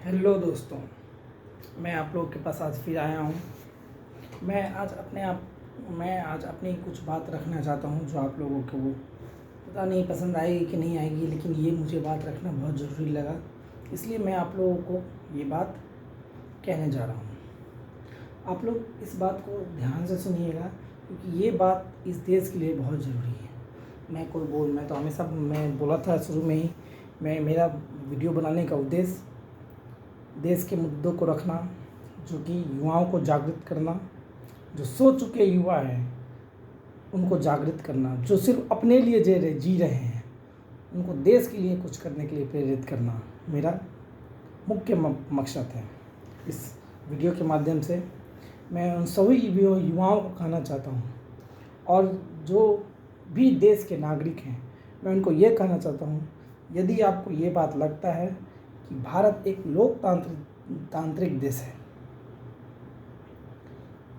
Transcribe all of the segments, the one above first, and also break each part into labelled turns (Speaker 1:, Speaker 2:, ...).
Speaker 1: Hello दोस्तों, मैं आप लोगों के पास आज फिर आया हूँ। मैं आज अपनी कुछ बात रखना चाहता हूँ जो आप लोगों को पता नहीं पसंद आएगी कि नहीं आएगी, लेकिन ये मुझे बात रखना बहुत ज़रूरी लगा, इसलिए मैं आप लोगों को ये बात कहने जा रहा हूँ। आप लोग इस बात को ध्यान से सुनिएगा क्योंकि ये बात इस देश के लिए बहुत ज़रूरी है। मैं तो हमेशा मैं बोला था शुरू में ही, मेरा वीडियो बनाने का उद्देश्य देश के मुद्दों को रखना, जो कि युवाओं को जागृत करना, जो सो चुके युवा हैं उनको जागृत करना, जो सिर्फ अपने लिए जी रहे हैं उनको देश के लिए कुछ करने के लिए प्रेरित करना मेरा मुख्य मकसद है। इस वीडियो के माध्यम से मैं उन सभी युवाओं को कहना चाहता हूँ और जो भी देश के नागरिक हैं मैं उनको ये कहना चाहता हूँ, यदि आपको ये बात लगता है कि भारत एक तांत्रिक देश है,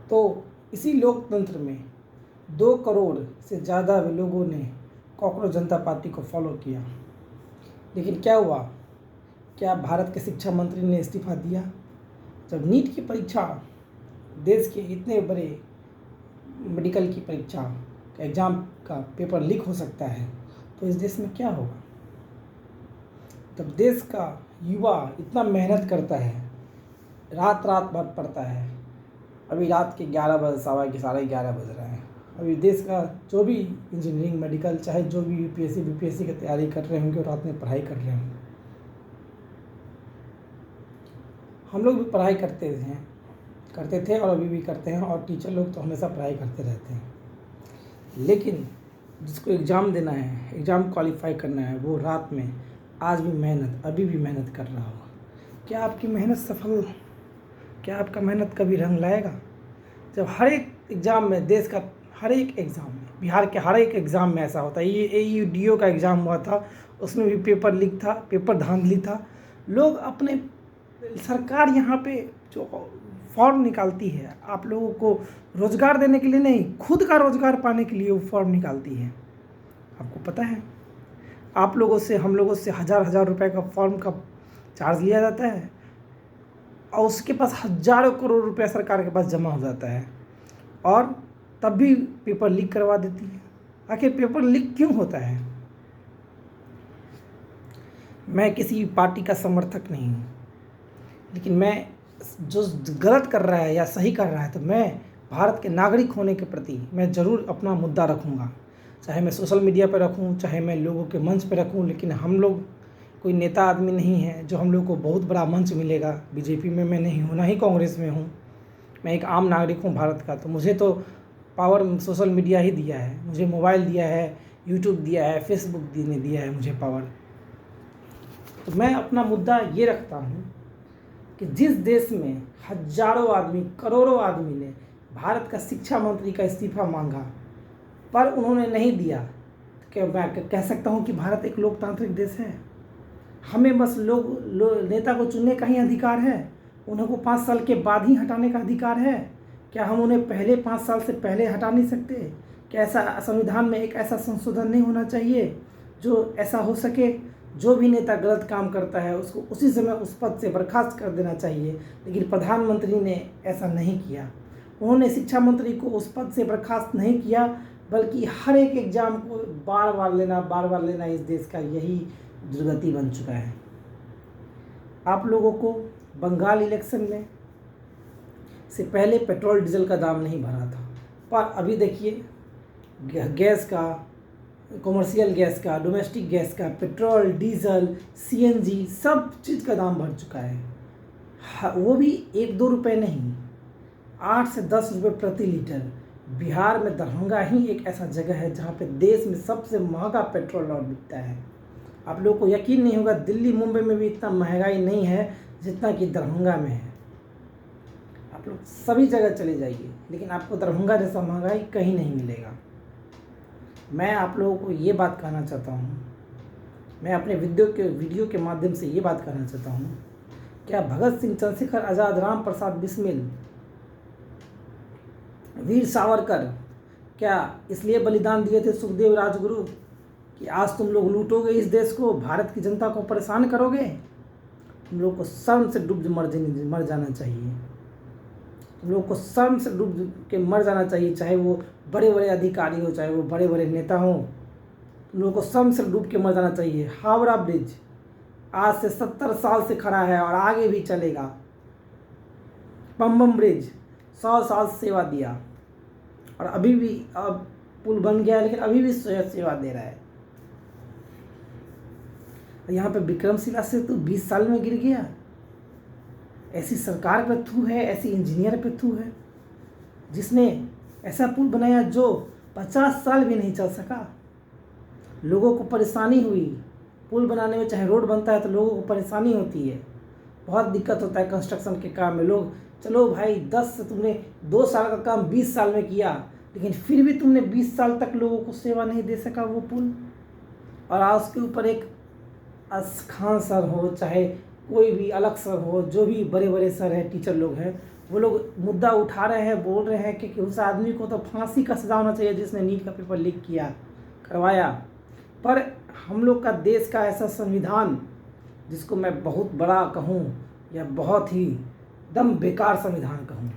Speaker 1: तो इसी लोकतंत्र में 2 करोड़ से ज़्यादा लोगों ने कॉकरोच जनता पार्टी को फॉलो किया। लेकिन क्या हुआ? क्या भारत के शिक्षा मंत्री ने इस्तीफा दिया? जब नीट की परीक्षा, देश के इतने बड़े मेडिकल की परीक्षा का एग्ज़ाम का पेपर लीक हो सकता है, तो इस देश में क्या होगा? जब देश का युवा इतना मेहनत करता है, रात भर पढ़ता है, अभी रात के 11 बजे, 11:30 बज रहे हैं, अभी देश का जो भी इंजीनियरिंग, मेडिकल, चाहे जो भी यूपीएससी बीपीएससी की तैयारी कर रहे होंगे, रात में पढ़ाई कर रहे होंगे। हम लोग भी पढ़ाई करते थे और अभी भी करते हैं, और टीचर लोग तो हमेशा पढ़ाई करते रहते हैं। लेकिन जिसको एग्ज़ाम देना है, एग्ज़ाम क्वालिफाई करना है, वो रात में आज भी अभी भी मेहनत कर रहा होगा। क्या आपका मेहनत कभी रंग लाएगा? जब हर एक एग्ज़ाम में, देश का हर एक एग्ज़ाम में, बिहार के हर एक एग्ज़ाम में ऐसा होता है। ये AUDO का एग्ज़ाम हुआ था, उसमें भी पेपर लीक था, पेपर धांधली था। लोग अपने, सरकार यहाँ पे जो फॉर्म निकालती है आप लोगों को रोज़गार देने के लिए नहीं, खुद का रोज़गार पाने के लिए वो फॉर्म निकालती है। आपको पता है, आप लोगों से, हम लोगों से हज़ार रुपए का फॉर्म का चार्ज लिया जाता है और उसके पास हज़ारों करोड़ रुपया सरकार के पास जमा हो जाता है, और तब भी पेपर लीक करवा देती है। आखिर पेपर लीक क्यों होता है? मैं किसी पार्टी का समर्थक नहीं हूँ, लेकिन मैं जो गलत कर रहा है या सही कर रहा है, तो मैं भारत के नागरिक होने के प्रति मैं ज़रूर अपना मुद्दा रखूँगा, चाहे मैं सोशल मीडिया पर रखूँ, चाहे मैं लोगों के मंच पर रखूँ। लेकिन हम लोग कोई नेता आदमी नहीं है जो हम लोग को बहुत बड़ा मंच मिलेगा। बीजेपी में मैं नहीं हूँ, ना ही कांग्रेस में हूँ। मैं एक आम नागरिक हूँ भारत का, तो मुझे तो पावर सोशल मीडिया ही दिया है, मुझे मोबाइल दिया है, यूट्यूब दिया है, फेसबुक दिया है मुझे पावर। तो मैं अपना मुद्दा ये रखता हूँ कि जिस देश में हज़ारों आदमी, करोड़ों आदमी ने भारत का शिक्षा मंत्री का इस्तीफा मांगा पर उन्होंने नहीं दिया, तो क्या मैं कह सकता हूँ कि भारत एक लोकतांत्रिक देश है? हमें बस नेता को चुनने का ही अधिकार है, उनको 5 साल के बाद ही हटाने का अधिकार है। क्या हम उन्हें पहले 5 साल से पहले हटा नहीं सकते? क्या ऐसा संविधान में एक ऐसा संशोधन नहीं होना चाहिए जो ऐसा हो सके? जो भी नेता गलत काम करता है उसको उसी समय उस पद से बर्खास्त कर देना चाहिए। लेकिन प्रधानमंत्री ने ऐसा नहीं किया। उन्होंने शिक्षा मंत्री को उस पद से बर्खास्त नहीं किया, बल्कि हर एक एग्ज़ाम को बार बार लेना इस देश का यही दुर्गति बन चुका है। आप लोगों को बंगाल इलेक्शन में से पहले पेट्रोल डीजल का दाम नहीं भरा था, पर अभी देखिए गैस का, कमर्शियल गैस का, डोमेस्टिक गैस का, पेट्रोल, डीजल, CNG सब चीज़ का दाम बढ़ चुका है। वो भी 1-2 रुपये नहीं, 8 से 10 रुपये प्रति लीटर। बिहार में दरभंगा ही एक ऐसा जगह है जहाँ पे देश में सबसे महंगा पेट्रोल और बिकता है। आप लोगों को यकीन नहीं होगा, दिल्ली मुंबई में भी इतना महंगाई नहीं है जितना कि दरभंगा में है। आप लोग सभी जगह चले जाइए, लेकिन आपको दरभंगा जैसा महंगाई कहीं नहीं मिलेगा। मैं आप लोगों को ये बात कहना चाहता हूँ, मैं अपने वीडियो के माध्यम से ये बात कहना चाहता हूँ, क्या भगत सिंह, चंद्रशेखर आज़ाद, राम प्रसाद बिस्मिल, वीर सावरकर क्या इसलिए बलिदान दिए थे सुखदेव राजगुरु कि आज तुम लोग लूटोगे इस देश को, भारत की जनता को परेशान करोगे? तुम लोग को शर्म से डूब मर जाना चाहिए। तुम लोग को शर्म से डूब के मर जाना चाहिए, चाहे वो बड़े बड़े अधिकारी हो, चाहे वो बड़े बड़े नेता हो। तुम लोग को शर्म से डूब के मर जाना चाहिए। हावड़ा ब्रिज आज से 70 साल से खड़ा है और आगे भी चलेगा। बम ब्रिज 100 साल सेवा दिया और अभी भी, अब पुल बन गया है लेकिन अभी भी सेवा दे रहा है। यहाँ पे विक्रमशिला सेतु 20 साल में गिर गया। ऐसी सरकार पे थू है, ऐसी इंजीनियर पे थू है जिसने ऐसा पुल बनाया जो 50 साल भी नहीं चल सका। लोगों को परेशानी हुई पुल बनाने में, चाहे रोड बनता है तो लोगों को परेशानी होती है, बहुत दिक्कत होता है कंस्ट्रक्शन के काम में। लोग, चलो भाई 10 से तुमने 2 साल का काम 20 साल में किया, लेकिन फिर भी तुमने 20 साल तक लोगों को सेवा नहीं दे सका वो पुल। और आज उसके ऊपर एक खान सर हो, चाहे कोई भी अलग सर हो, जो भी बड़े बड़े सर हैं, टीचर लोग हैं, वो लोग मुद्दा उठा रहे हैं, बोल रहे हैं कि उस आदमी को तो फांसी का सजा होना चाहिए जिसने नीट का पेपर लीक करवाया। पर हम लोग का देश का ऐसा संविधान, जिसको मैं बहुत बड़ा कहूँ या बहुत ही दम बेकार संविधान कहूँ,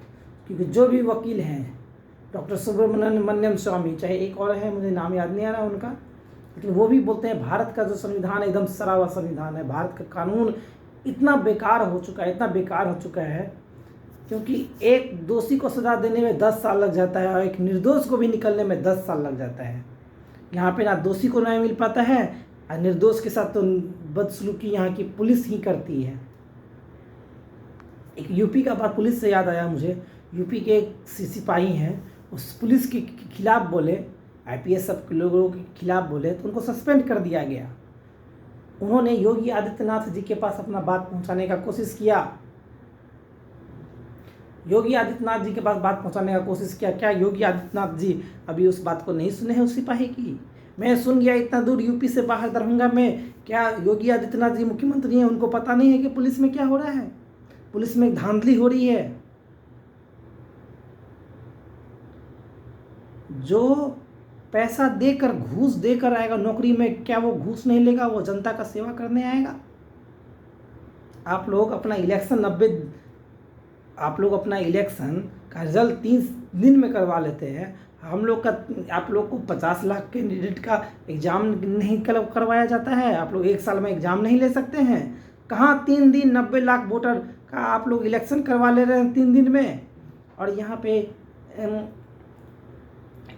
Speaker 1: क्योंकि जो भी वकील हैं, डॉक्टर सुब्रमण्यम स्वामी, चाहे एक और है, मुझे नाम याद नहीं आ रहा उनका, लेकिन वो भी बोलते हैं भारत का जो संविधान है एकदम सड़ा हुआ संविधान है। भारत का कानून इतना बेकार हो चुका है, इतना बेकार हो चुका है, क्योंकि एक दोषी को सज़ा देने में 10 साल लग जाता है और एक निर्दोष को भी निकलने में 10 साल लग जाता है। यहाँ पे ना दोषी को न्याय मिल पाता है और निर्दोष के साथ तो बदसलूकी यहाँ की पुलिस ही करती है। एक यूपी का बात पुलिस से याद आया मुझे। यूपी के एक सिपाही हैं, उस पुलिस के खिलाफ बोले, IPS सब लोगों के खिलाफ बोले तो उनको सस्पेंड कर दिया गया। उन्होंने योगी आदित्यनाथ जी के पास अपना बात पहुंचाने का कोशिश किया। योगी आदित्यनाथ जी के पास बात पहुंचाने का कोशिश किया। क्या योगी आदित्यनाथ जी अभी उस बात को नहीं सुने हैं उस सिपाही की? मैं सुन गया इतना दूर यूपी से बाहर दरभंगा में, क्या योगी आदित्यनाथ जी मुख्यमंत्री हैं, उनको पता नहीं है कि पुलिस में क्या हो रहा है? पुलिस में धांधली हो रही है। जो पैसा देकर, घूस देकर आएगा नौकरी में, क्या वो घूस नहीं लेगा? वो जनता का सेवा करने आएगा? आप लोग अपना इलेक्शन का रिजल्ट 3 दिन में करवा लेते हैं। आप लोग को 50 लाख कैंडिडेट का एग्ज़ाम नहीं करवाया जाता है? आप लोग 1 साल में एग्ज़ाम नहीं ले सकते हैं? कहाँ 3 दिन 90 लाख वोटर का आप लोग इलेक्शन करवा ले रहे हैं 3 दिन में, और यहाँ पे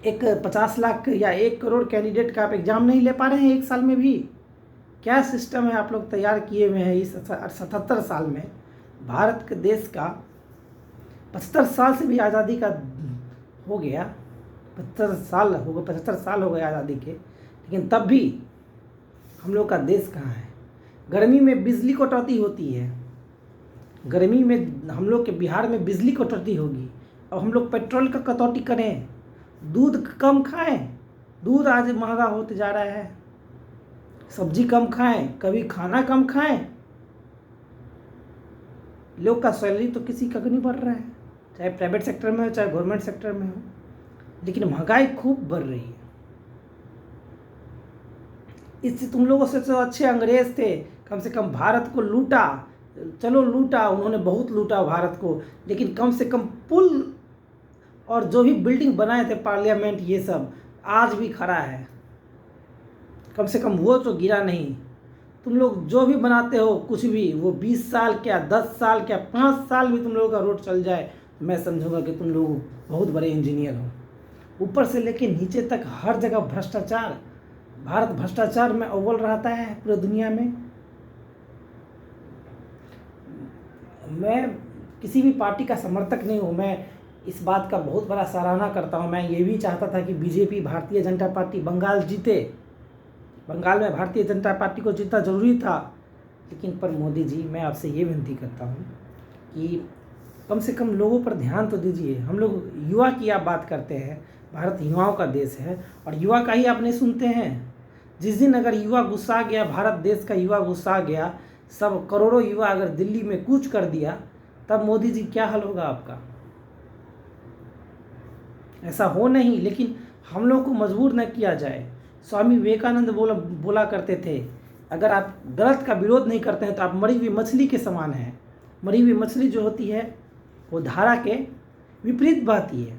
Speaker 1: एक 50 लाख या 1 करोड़ कैंडिडेट का आप एग्ज़ाम नहीं ले पा रहे हैं 1 साल में भी? क्या सिस्टम है आप लोग तैयार किए हुए हैं इस 77 साल में? भारत के देश का 75 साल से भी आज़ादी का हो गया, 75 साल हो गए आज़ादी के, लेकिन तब भी हम लोग का देश कहाँ है? गर्मी में बिजली कटौती होती है, गर्मी में हम लोग के बिहार में बिजली कटौती होगी, अब हम लोग पेट्रोल का कटौती करें, दूध कम खाएं, दूध आज महंगा होते जा रहा है, सब्जी कम खाएं, कभी खाना कम खाएं। लोग का सैलरी तो किसी का नहीं बढ़ रहा है, चाहे प्राइवेट सेक्टर में हो चाहे गवर्नमेंट सेक्टर में हो, लेकिन महंगाई खूब बढ़ रही है। इससे तुम लोगों से तो अच्छे अंग्रेज थे, कम से कम भारत को लूटा, चलो लूटा, उन्होंने बहुत लूटा भारत को, लेकिन कम से कम पुल और जो भी बिल्डिंग बनाए थे पार्लियामेंट, ये सब आज भी खड़ा है, कम से कम वो तो गिरा नहीं। तुम लोग जो भी बनाते हो कुछ भी, वो 20 साल क्या 10 साल क्या 5 साल भी तुम लोगों का रोड चल जाए, मैं समझूंगा कि तुम लोग बहुत बड़े इंजीनियर हो। ऊपर से लेके नीचे तक हर जगह भ्रष्टाचार। भारत भ्रष्टाचार में अव्वल रहता है पूरी दुनिया में। मैं किसी भी पार्टी का समर्थक नहीं हूँ, मैं इस बात का बहुत बड़ा सराहना करता हूँ। मैं ये भी चाहता था कि बीजेपी, भारतीय जनता पार्टी बंगाल जीते, बंगाल में भारतीय जनता पार्टी को जीतना जरूरी था, लेकिन पर मोदी जी, मैं आपसे ये विनती करता हूँ कि कम से कम लोगों पर ध्यान तो दीजिए। हम लोग युवा की आप बात करते हैं, भारत युवाओं का देश है और युवा का ही आप नहीं सुनते हैं। जिस दिन अगर युवा गुस्सा गया, भारत देश का युवा गुस्सा गया, सब करोड़ों युवा अगर दिल्ली में कूच कर दिया, तब मोदी जी क्या हाल होगा आपका? ऐसा हो नहीं, लेकिन हम लोग को मजबूर न किया जाए। स्वामी विवेकानंद बोला करते थे, अगर आप गलत का विरोध नहीं करते हैं तो आप मरी हुई मछली के समान हैं। मरी हुई मछली जो होती है वो धारा के विपरीत बहती है।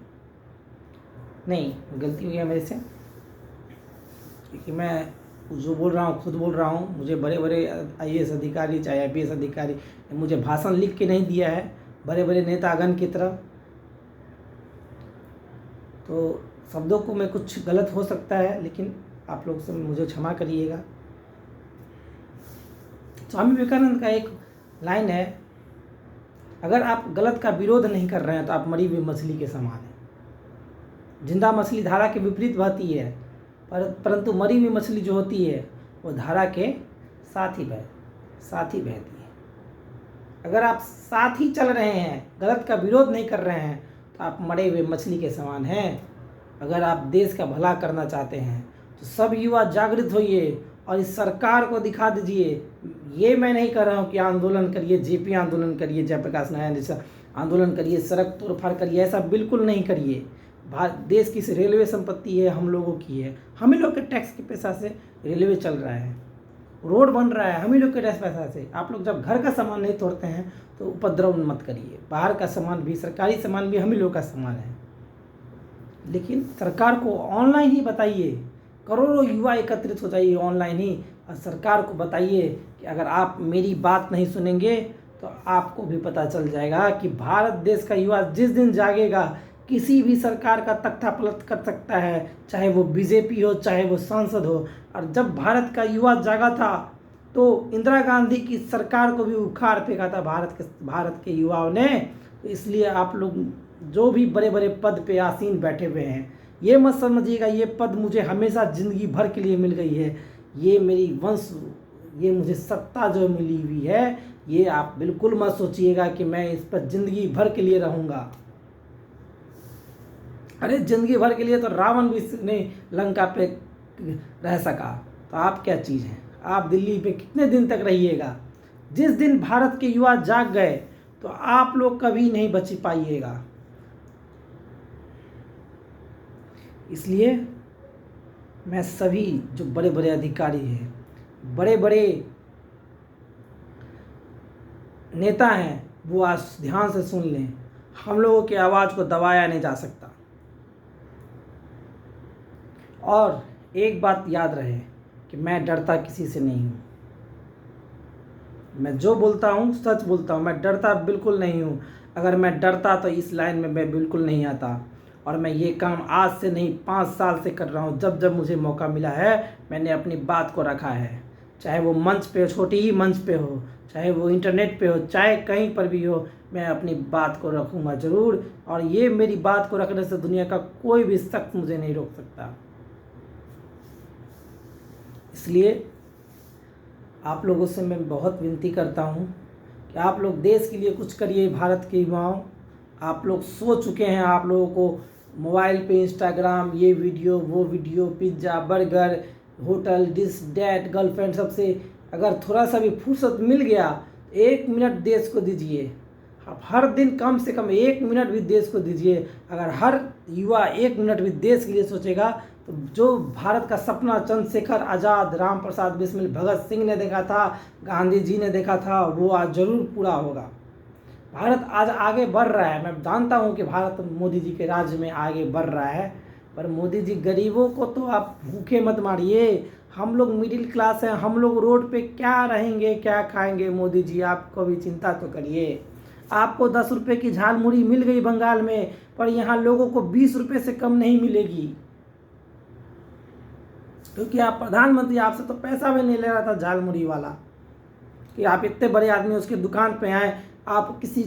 Speaker 1: नहीं, गलती हुई है मेरे से, क्योंकि मैं जो बोल रहा हूँ खुद बोल रहा हूँ। मुझे बड़े बड़े IAS अधिकारी चाहे IPS अधिकारी ने मुझे भाषण लिख के नहीं दिया है, बड़े बड़े नेतागण की तरह। तो शब्दों को में कुछ गलत हो सकता है, लेकिन आप लोग से मुझे क्षमा करिएगा। स्वामी विवेकानंद का एक लाइन है, अगर आप गलत का विरोध नहीं कर रहे हैं तो आप मरी हुई मछली के समान हैं। जिंदा मछली धारा के विपरीत बहती है, परंतु मरी हुई मछली जो होती है वो धारा के साथ ही बहती है। अगर आप साथ ही चल रहे हैं, गलत का विरोध नहीं कर रहे हैं, तो आप मरे हुए मछली के समान हैं। अगर आप देश का भला करना चाहते हैं तो सब युवा जागृत होइए और इस सरकार को दिखा दीजिए। ये मैं नहीं कर रहा हूँ कि आंदोलन करिए, JP आंदोलन करिए, जयप्रकाश नारायण जैसा आंदोलन करिए, सड़क तोड़फाड़ करिए, ऐसा बिल्कुल नहीं करिए। देश की रेलवे संपत्ति है, हम लोगों की है। हम ही लोग के टैक्स के पैसा से रेलवे चल रहा है, रोड बन रहा है, हम ही लोग के टैक्स पैसा से। आप लोग जब घर का सामान नहीं तोड़ते हैं तो उपद्रव मत करिए। बाहर का सामान भी, सरकारी सामान भी हम ही लोग का सामान है। लेकिन सरकार को ऑनलाइन ही बताइए, करोड़ों युवा एकत्रित हो जाइए ऑनलाइन ही, और सरकार को बताइए कि अगर आप मेरी बात नहीं सुनेंगे तो आपको भी पता चल जाएगा कि भारत देश का युवा जिस दिन जागेगा किसी भी सरकार का तख्ता पलट कर सकता है, चाहे वो BJP हो, चाहे वो सांसद हो। और जब भारत का युवा जागा था तो इंदिरा गांधी की सरकार को भी उखाड़ फेंका था भारत के युवाओं ने। तो इसलिए आप लोग जो भी बड़े बड़े पद पे आसीन बैठे हुए हैं, ये मत समझिएगा ये पद मुझे हमेशा ज़िंदगी भर के लिए मिल गई है, ये मेरी वंश, ये मुझे सत्ता जो मिली हुई है, ये आप बिल्कुल मत सोचिएगा कि मैं इस पर ज़िंदगी भर के लिए रहूँगा। अरे ज़िंदगी भर के लिए तो रावण भी नहीं लंका पे रह सका, तो आप क्या चीज़ हैं? आप दिल्ली पे कितने दिन तक रहिएगा? जिस दिन भारत के युवा जाग गए तो आप लोग कभी नहीं बच पाइएगा। इसलिए मैं सभी जो बड़े बड़े अधिकारी हैं, बड़े बड़े नेता हैं, वो आज ध्यान से सुन लें। हम लोगों की आवाज़ को दबाया नहीं जा सकता। और एक बात याद रहे कि मैं डरता किसी से नहीं हूँ। मैं जो बोलता हूँ सच बोलता हूँ, मैं डरता बिल्कुल नहीं हूँ। अगर मैं डरता तो इस लाइन में मैं बिल्कुल नहीं आता। और मैं ये काम आज से नहीं 5 साल से कर रहा हूँ। जब जब मुझे मौका मिला है मैंने अपनी बात को रखा है, चाहे वो मंच पे, छोटी ही मंच पे हो, चाहे वो इंटरनेट पे हो, चाहे कहीं पर भी हो, मैं अपनी बात को रखूँगा ज़रूर। और ये मेरी बात को रखने से दुनिया का कोई भी शख्स मुझे नहीं रोक सकता। इसलिए आप लोगों से मैं बहुत विनती करता हूँ कि आप लोग देश के लिए कुछ करिए। भारत के युवाओं, आप लोग सो चुके हैं। आप लोगों को मोबाइल पे इंस्टाग्राम, ये वीडियो वो video, pizza burger, hotel, this that, girlfriend, सबसे अगर थोड़ा सा भी फुर्सत मिल गया 1 मिनट देश को दीजिए। आप हर दिन कम से कम 1 मिनट भी देश को दीजिए। अगर हर युवा 1 मिनट भी देश के लिए सोचेगा तो जो भारत का सपना चंद्रशेखर आज़ाद, राम प्रसाद बिस्मिल, भगत सिंह ने देखा था, गांधी जी ने देखा था, वो आज ज़रूर पूरा होगा। भारत आज आगे बढ़ रहा है। मैं जानता हूँ कि भारत मोदी जी के राज्य में आगे बढ़ रहा है, पर मोदी जी गरीबों को तो आप भूखे मत मारिए। हम लोग मिडिल क्लास हैं, हम लोग रोड पे क्या रहेंगे, क्या खाएंगे? मोदी जी आपको भी चिंता तो करिए। आपको 10 रुपये की झालमुड़ी मिल गई बंगाल में, पर यहाँ लोगों को 20 रुपये से कम नहीं मिलेगी, क्योंकि आप प्रधानमंत्री आपसे तो पैसा भी नहीं ले रहा था झालमुड़ी वाला कि आप इतने बड़े आदमी उसके दुकान पे आए। आप किसी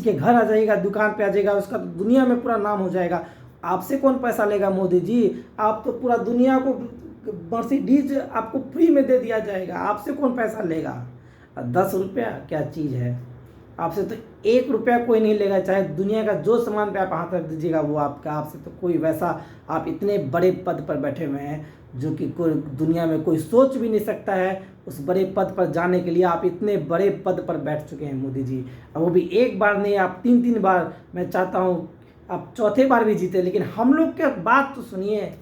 Speaker 1: के घर आ जाइएगा, दुकान पे आ जाइएगा, उसका तो दुनिया में पूरा नाम हो जाएगा। आपसे कौन पैसा लेगा मोदी जी? आप तो पूरा दुनिया को मर्सिडीज आपको फ्री में दे दिया जाएगा, आपसे कौन पैसा लेगा? 10 रुपया क्या चीज़ है? आपसे तो 1 रुपया कोई नहीं लेगा। चाहे दुनिया का जो सामान पे आप हाथ रख दीजिएगा वो आपका, आपसे तो कोई वैसा, आप इतने बड़े पद पर बैठे हुए हैं जो कि कोई दुनिया में कोई सोच भी नहीं सकता है उस बड़े पद पर जाने के लिए। आप इतने बड़े पद पर बैठ चुके हैं मोदी जी, और वो भी एक बार नहीं, आप 3-3 बार। मैं चाहता हूँ आप चौथे बार भी जीते, लेकिन हम लोग के बात तो सुनिए।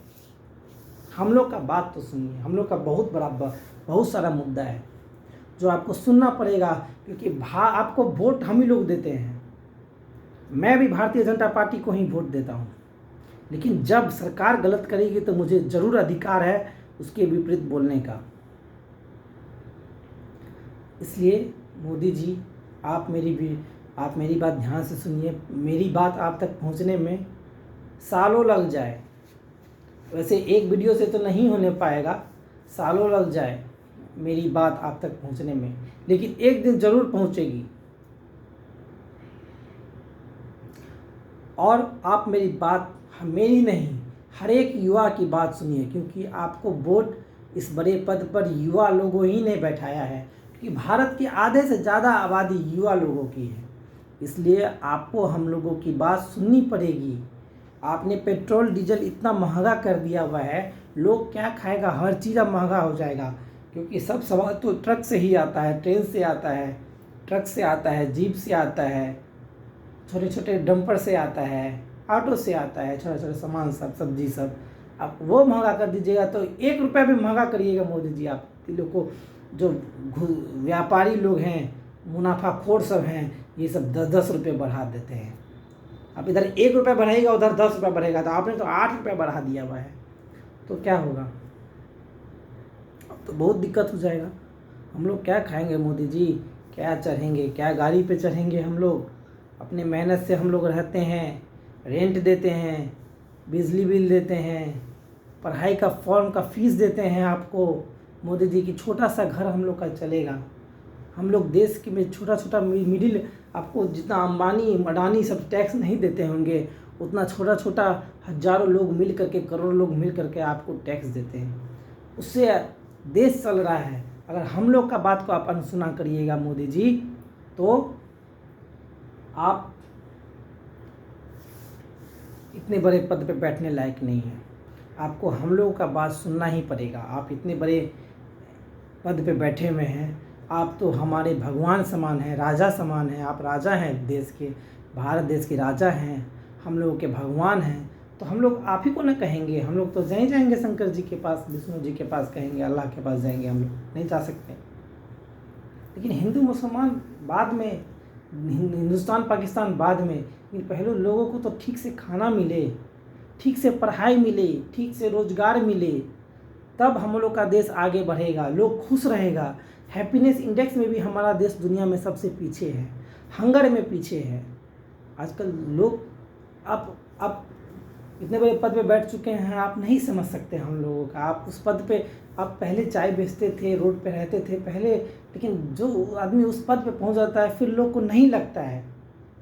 Speaker 1: हम लोग का बात तो सुनिए। हम लोग का बहुत सारा मुद्दा है जो आपको सुनना पड़ेगा, क्योंकि आपको वोट हम ही लोग देते हैं। मैं भी भारतीय जनता पार्टी को ही वोट देता हूँ, लेकिन जब सरकार गलत करेगी तो मुझे ज़रूर अधिकार है उसके विपरीत बोलने का। इसलिए मोदी जी, आप मेरी बात ध्यान से सुनिए। मेरी बात आप तक पहुंचने में सालों लग जाए, वैसे एक वीडियो से तो नहीं होने पाएगा, सालों लग जाए मेरी बात आप तक पहुंचने में, लेकिन एक दिन ज़रूर पहुंचेगी। और आप मेरी बात, मेरी नहीं, हर एक युवा की बात सुनिए, क्योंकि आपको वोट इस बड़े पद पर युवा लोगों ही ने बैठाया है, क्योंकि भारत की आधे से ज़्यादा आबादी युवा लोगों की है। इसलिए आपको हम लोगों की बात सुननी पड़ेगी। आपने पेट्रोल डीजल इतना महंगा कर दिया हुआ है, लोग क्या खाएगा, हर चीज़ अब महंगा हो जाएगा, क्योंकि सब सामान तो ट्रक से ही आता है, ट्रेन से आता है, ट्रक से आता है, जीप से आता है, छोटे छोटे डंपर से आता है, ऑटो से आता है, छोटे छोटे सामान सब, सब्जी सब। आप वो महंगा कर दीजिएगा तो 1 रुपया भी महंगा करिएगा मोदी जी। आप लोग को जो व्यापारी लोग हैं, मुनाफाखोर सब हैं, ये सब 10-10 रुपये बढ़ा देते हैं। आप इधर 1 रुपया बढ़ाइएगा, उधर 10 रुपया बढ़ेगा, तो आपने तो 8 रुपया बढ़ा दिया हुआ है, तो क्या होगा? अब तो बहुत दिक्कत हो जाएगा। हम लोग क्या खाएंगे मोदी जी, क्या चढ़ेंगे, क्या गाड़ी पे चढ़ेंगे? हम लोग अपने मेहनत से हम लोग रहते हैं, रेंट देते हैं, बिजली बिल देते हैं, पढ़ाई का फॉर्म का फीस देते हैं आपको मोदी जी की। छोटा सा घर हम लोग का चलेगा। हम लोग देश के में छोटा छोटा मिडिल, आपको जितना अंबानी अडानी सब टैक्स नहीं देते होंगे, उतना छोटा छोटा हज़ारों लोग मिल करके, करोड़ों लोग मिल करके आपको टैक्स देते हैं। उससे देश चल रहा है। अगर हम लोग का बात को आप अनसुना करिएगा मोदी जी, तो आप इतने बड़े पद पे बैठने लायक नहीं है। आपको हम लोगों का बात सुनना ही पड़ेगा। आप इतने बड़े पद पे बैठे हुए हैं, आप तो हमारे भगवान समान हैं, राजा समान हैं। आप राजा हैं देश के, भारत देश के राजा हैं, हम लोगों के भगवान हैं। तो हम लोग आप ही को न कहेंगे, हम लोग तो जाएंगे शंकर जी के पास, विष्णु जी के पास कहेंगे, अल्लाह के पास जाएंगे। हम लोग नहीं जा सकते। लेकिन हिंदू मुसलमान बाद में, हिंदुस्तान पाकिस्तान बाद में, लेकिन पहले लोगों को तो ठीक से खाना मिले, ठीक से पढ़ाई मिले, ठीक से रोजगार मिले, तब हम लोग का देश आगे बढ़ेगा, लोग खुश रहेगा। हैप्पीनेस इंडेक्स में भी हमारा देश दुनिया में सबसे पीछे है, हंगर में पीछे है। आजकल लोग आप इतने बड़े पद पे बैठ चुके हैं, आप नहीं समझ सकते हम लोगों का। आप उस पद पे, आप पहले चाय बेचते थे, रोड पे रहते थे पहले, लेकिन जो आदमी उस पद पे पहुंच जाता है, फिर लोग को नहीं लगता है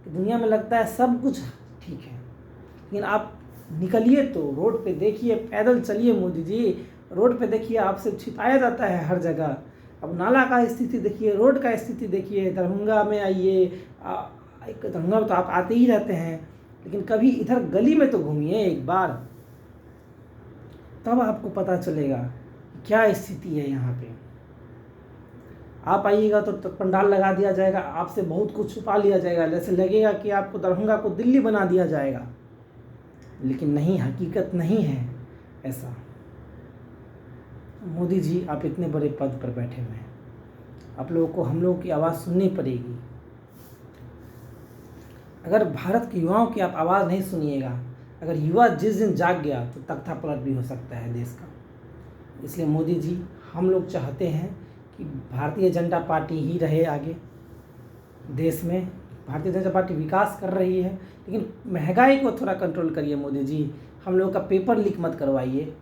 Speaker 1: कि दुनिया में, लगता है सब कुछ ठीक है। लेकिन आप निकलिए तो रोड पे देखिए, पैदल चलिए मोदी जी, रोड पे देखिए, आपसे छिपाया जाता है हर जगह। अब नाला का स्थिति देखिए, रोड का स्थिति देखिए। दरभंगा में आइए, दरभंगा में तो आप आते ही रहते हैं, लेकिन कभी इधर गली में तो घूमिए एक बार, तब आपको पता चलेगा क्या स्थिति है यहाँ पे। आप आइएगा तो पंडाल लगा दिया जाएगा, आपसे बहुत कुछ छुपा लिया जाएगा, जैसे लगेगा कि आपको दरभंगा को दिल्ली बना दिया जाएगा। लेकिन नहीं, हकीकत नहीं है ऐसा। मोदी जी, आप इतने बड़े पद पर बैठे हुए हैं, आप लोगों को हम लोगों की आवाज़ सुननी पड़ेगी। अगर भारत के युवाओं की आप आवाज़ नहीं सुनिएगा, अगर युवा जिस दिन जाग गया तो तख्ता पलट भी हो सकता है देश का। इसलिए मोदी जी, हम लोग चाहते हैं कि भारतीय जनता पार्टी ही रहे आगे देश में। भारतीय जनता पार्टी विकास कर रही है, लेकिन महंगाई को थोड़ा कंट्रोल करिए मोदी जी। हम लोगों का पेपर लीक मत करवाइए।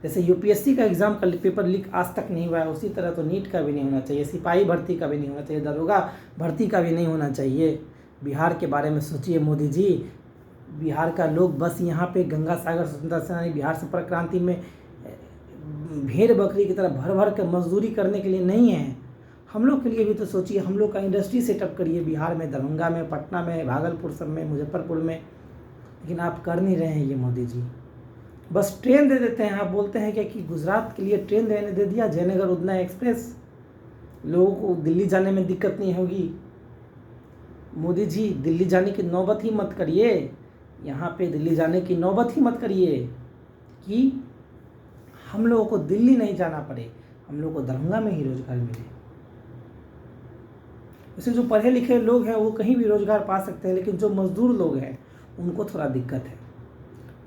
Speaker 1: जैसे यूपीएससी का एग्ज़ाम का पेपर लीक आज तक नहीं हुआ है, उसी तरह तो नीट का भी नहीं होना चाहिए, सिपाही भर्ती का भी नहीं होना चाहिए, दरोगा भर्ती का भी नहीं होना चाहिए। बिहार के बारे में सोचिए मोदी जी। बिहार का लोग बस यहाँ पे गंगा सागर स्वतंत्रता सेनानी, बिहार संपर्क क्रांति में भेड़ बकरी की तरह भर भर कर मजदूरी करने के लिए नहीं है। हम लोग के लिए भी तो सोचिए। हम लोग का इंडस्ट्री सेटअप करिए बिहार में, दरभंगा में, पटना में, भागलपुर सब में, मुजफ्फरपुर में। लेकिन आप कर नहीं रहे हैं ये मोदी जी। बस ट्रेन दे देते हैं। आप बोलते हैं कि गुजरात के लिए ट्रेन दे दिया, जयनगर उदना एक्सप्रेस, लोगों को दिल्ली जाने में दिक्कत नहीं होगी। मोदी जी, दिल्ली जाने की नौबत ही मत करिए। यहाँ पे दिल्ली जाने की नौबत ही मत करिए कि हम लोगों को दिल्ली नहीं जाना पड़े, हम लोगों को दरभंगा में ही रोजगार मिले। वैसे जो पढ़े लिखे लोग हैं वो कहीं भी रोजगार पा सकते हैं, लेकिन जो मजदूर लोग हैं उनको थोड़ा दिक्कत है।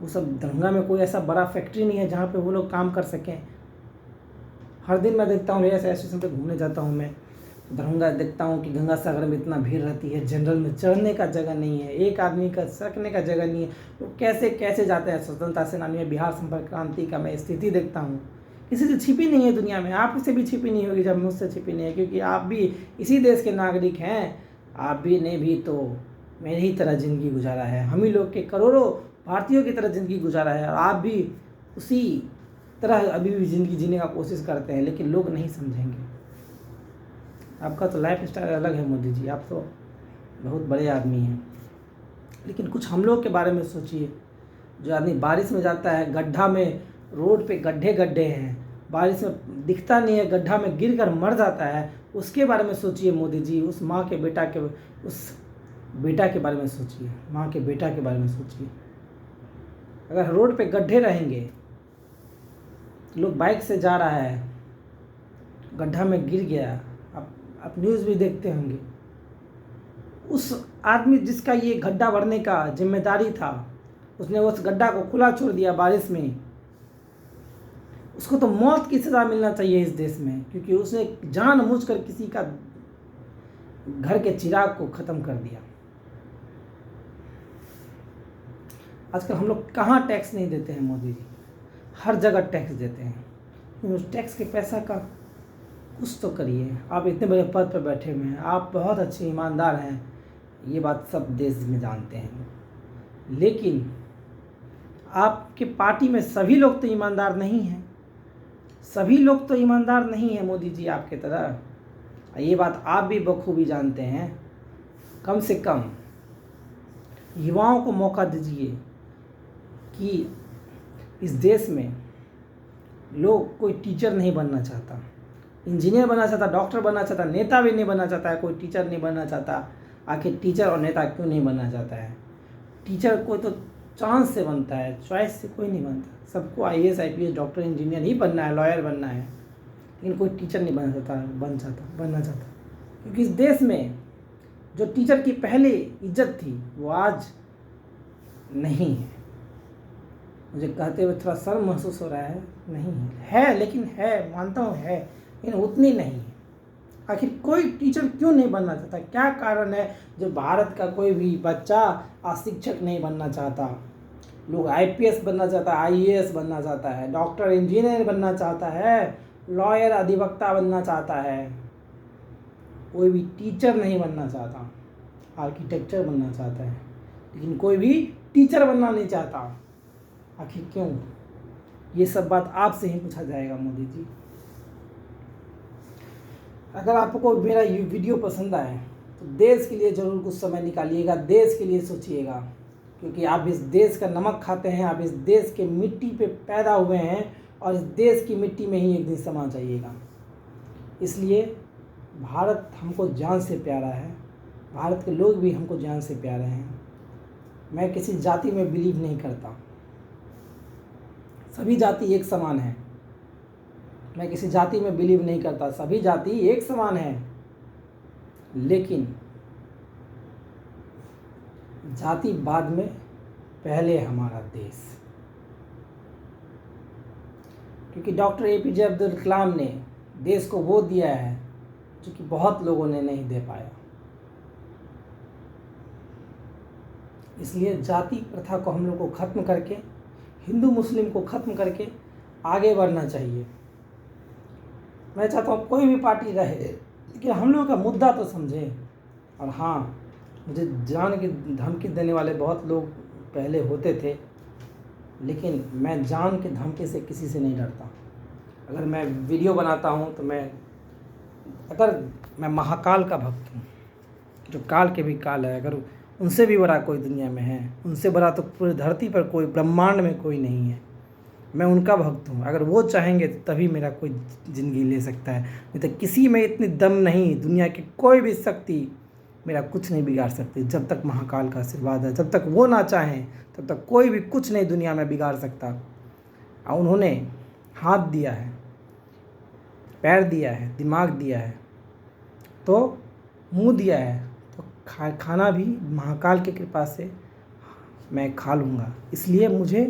Speaker 1: वो सब दरभंगा में कोई ऐसा बड़ा फैक्ट्री नहीं है जहाँ पे वो लोग काम कर सकें। हर दिन मैं देखता हूँ, ऐसे स्टेशन पे घूमने जाता हूँ मैं, दरभंगा देखता हूँ कि गंगा सागर में इतना भीड़ रहती है, जनरल में चढ़ने का जगह नहीं है, एक आदमी का सरकने का जगह नहीं है। वो कैसे कैसे जाते हैं। स्वतंत्रता सेनानी में बिहार संपर्क क्रांति का मैं स्थिति देखता हूँ, किसी से छिपी नहीं है दुनिया में। आपसे भी छिपी नहीं होगी, जब मुझसे छिपी नहीं है, क्योंकि आप भी इसी देश के नागरिक हैं। आप भी ने भी तो मेरी ही तरह ज़िंदगी गुजारा है, हम ही लोग के करोड़ों भारतीयों की तरह ज़िंदगी गुजारा है, और आप भी उसी तरह अभी भी ज़िंदगी जीने का कोशिश करते हैं, लेकिन लोग नहीं समझेंगे। आपका तो लाइफ स्टाइल अलग है मोदी जी, आप तो बहुत बड़े आदमी हैं, लेकिन कुछ हम लोग के बारे में सोचिए। जो आदमी बारिश में जाता है, गड्ढा में, रोड पे गड्ढे गड्ढे हैं, बारिश में दिखता नहीं है, गड्ढा में गिर कर मर जाता है, उसके बारे में सोचिए मोदी जी। उस माँ के बेटा के, उस बेटा के बारे में सोचिए, माँ के बेटा के बारे में सोचिए। अगर रोड पे गड्ढे रहेंगे, लोग बाइक से जा रहा है, गड्ढा में गिर गया, आप न्यूज़ भी देखते होंगे, उस आदमी जिसका ये गड्ढा भरने का जिम्मेदारी था, उसने उस गड्ढा को खुला छोड़ दिया बारिश में, उसको तो मौत की सज़ा मिलना चाहिए इस देश में, क्योंकि उसने जानबूझकर किसी का घर के चिराग को ख़त्म कर दिया। आजकल हम लोग कहाँ टैक्स नहीं देते हैं मोदी जी, हर जगह टैक्स देते हैं। उस टैक्स के पैसा का कुछ तो करिए। आप इतने बड़े पद पर बैठे हुए हैं, आप बहुत अच्छे ईमानदार हैं, ये बात सब देश में जानते हैं, लेकिन आपके पार्टी में सभी लोग तो ईमानदार नहीं हैं, सभी लोग तो ईमानदार नहीं हैं मोदी जी आपके तरह। ये बात आप भी बखूबी जानते हैं। कम से कम युवाओं को मौका दीजिए कि इस देश में लोग, कोई टीचर नहीं बनना चाहता, इंजीनियर बनना चाहता, डॉक्टर बनना चाहता, नेता भी नहीं बनना चाहता है, कोई टीचर नहीं बनना चाहता। आखिर टीचर और नेता क्यों नहीं बनना चाहता है? टीचर कोई तो चांस से बनता है, चॉइस से कोई नहीं बनता। सबको IAS IPS डॉक्टर इंजीनियर ही बनना है, लॉयर बनना है, लेकिन कोई टीचर नहीं बनना चाहता, क्योंकि इस देश में जो टीचर की पहले इज्जत थी वो आज नहीं है। मुझे कहते हुए थोड़ा शर्म महसूस हो रहा है, नहीं है, लेकिन है, मानता हूँ है, लेकिन उतनी नहीं है। आखिर कोई टीचर क्यों नहीं बनना चाहता? क्या कारण है जो भारत का कोई भी बच्चा शिक्षक नहीं बनना चाहता? लोग IPS बनना चाहता है, IAS बनना चाहता है, डॉक्टर इंजीनियर बनना चाहता है, लॉयर अधिवक्ता बनना चाहता है, कोई भी टीचर नहीं बनना चाहता। आर्किटेक्चर बनना चाहता है, लेकिन कोई भी टीचर बनना नहीं चाहता। आखिर क्यों? ये सब बात आपसे ही पूछा जाएगा मोदी जी। अगर आपको मेरा ये वीडियो पसंद आए तो देश के लिए ज़रूर कुछ समय निकालिएगा, देश के लिए सोचिएगा, क्योंकि आप इस देश का नमक खाते हैं, आप इस देश के मिट्टी पे पैदा हुए हैं, और इस देश की मिट्टी में ही एक दिन समा जाइएगा। इसलिए भारत हमको जान से प्यारा है, भारत के लोग भी हमको जान से प्यारे हैं। मैं किसी जाति में बिलीव नहीं करता, सभी जाति एक समान है। मैं किसी जाति में बिलीव नहीं करता, सभी जाति एक समान है, लेकिन जाति बाद में, पहले हमारा देश। क्योंकि डॉक्टर APJ अब्दुल कलाम ने देश को वो दिया है जो कि बहुत लोगों ने नहीं दे पाया। इसलिए जाति प्रथा को हम लोग को ख़त्म करके, हिंदू मुस्लिम को ख़त्म करके आगे बढ़ना चाहिए। मैं चाहता हूँ कोई भी पार्टी रहे, लेकिन हम लोगों का मुद्दा तो समझे। और हाँ, मुझे जान की धमकी देने वाले बहुत लोग पहले होते थे, लेकिन मैं जान के धमकी से किसी से नहीं डरता। अगर मैं वीडियो बनाता हूँ तो मैं महाकाल का भक्त हूँ, जो काल के भी काल है। अगर उनसे भी बड़ा कोई दुनिया में है, उनसे बड़ा तो पूरी धरती पर कोई, ब्रह्मांड में कोई नहीं है। मैं उनका भक्त हूँ। अगर वो चाहेंगे तो तभी मेरा कोई ज़िंदगी ले सकता है, नहीं तो किसी में इतनी दम नहीं। दुनिया की कोई भी शक्ति मेरा कुछ नहीं बिगाड़ सकती, जब तक महाकाल का आशीर्वाद है। जब तक वो ना चाहें तब तक कोई भी कुछ नहीं दुनिया में बिगाड़ सकता। और उन्होंने हाथ दिया है, पैर दिया है, दिमाग दिया है, तो मुंह दिया है, तो खाना भी महाकाल की कृपा से मैं खा लूँगा। इसलिए मुझे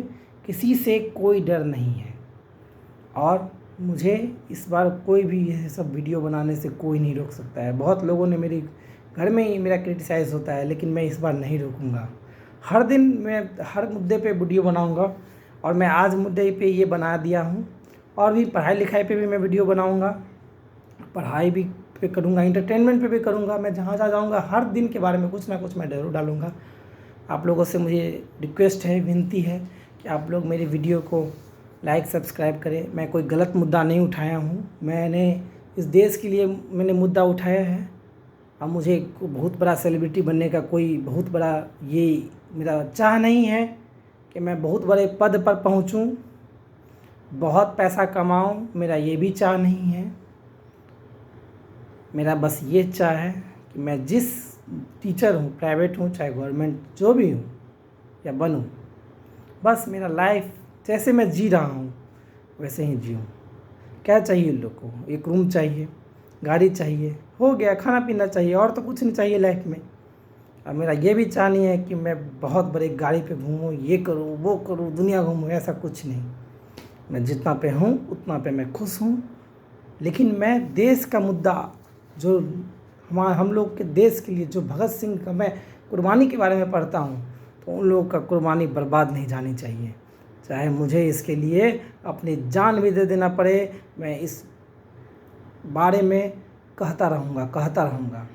Speaker 1: किसी से कोई डर नहीं है और मुझे इस बार कोई भी ये सब वीडियो बनाने से कोई नहीं रोक सकता है। बहुत लोगों ने मेरे घर में ही मेरा क्रिटिसाइज़ होता है, लेकिन मैं इस बार नहीं रोकूँगा। हर दिन मैं हर मुद्दे पे वीडियो बनाऊँगा और मैं आज मुद्दे पे ये बना दिया हूँ। और भी पढ़ाई लिखाई पे भी मैं वीडियो बनाऊँगा, पढ़ाई भी पे करूँगा, एंटरटेनमेंट पे भी करूँगा। मैं जहाँ जहाँ जाऊँगा हर दिन के बारे में कुछ ना कुछ मैं ज़रूर डालूँगा। आप लोगों से मुझे रिक्वेस्ट है, विनती है कि आप लोग मेरी वीडियो को लाइक सब्सक्राइब करें। मैं कोई गलत मुद्दा नहीं उठाया हूँ, मैंने इस देश के लिए मैंने मुद्दा उठाया है। अब मुझे बहुत बड़ा सेलिब्रिटी बनने का कोई बहुत बड़ा ये मेरा चाह नहीं है कि मैं बहुत बड़े पद पर पहुँचूँ, बहुत पैसा कमाऊँ, मेरा ये भी चाह नहीं है। मेरा बस ये चाह है कि मैं जिस टीचर हूँ, प्राइवेट हूँ चाहे गवर्नमेंट, जो भी हूँ या बनूँ, बस मेरा लाइफ जैसे मैं जी रहा हूँ वैसे ही जीऊँ। क्या चाहिए लोग को? एक रूम चाहिए, गाड़ी चाहिए, हो गया, खाना पीना चाहिए, और तो कुछ नहीं चाहिए लाइफ में। और मेरा ये भी चाह नहीं है कि मैं बहुत बड़े गाड़ी पे घूमूँ, ये करूँ, वो करूँ, दुनिया घूमूँ, ऐसा कुछ नहीं। मैं जितना पे हूँ उतना पे मैं खुश हूँ। लेकिन मैं देश का मुद्दा, जो हम लोग के देश के लिए जो भगत सिंह का मैं कुर्बानी के बारे में पढ़ता हूँ, तो उन लोगों का कुर्बानी बर्बाद नहीं जानी चाहिए। चाहे मुझे इसके लिए अपनी जान भी दे देना पड़े, मैं इस बारे में कहता रहूँगा।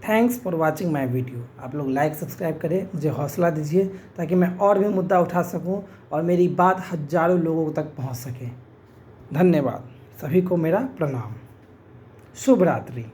Speaker 1: Thanks for watching my video. आप लोग लाइक सब्सक्राइब करें, मुझे हौसला दीजिए ताकि मैं और भी मुद्दा उठा सकूं और मेरी बात हज़ारों लोगों तक पहुंच सके। धन्यवाद। सभी को मेरा प्रणाम। शुभ रात्रि।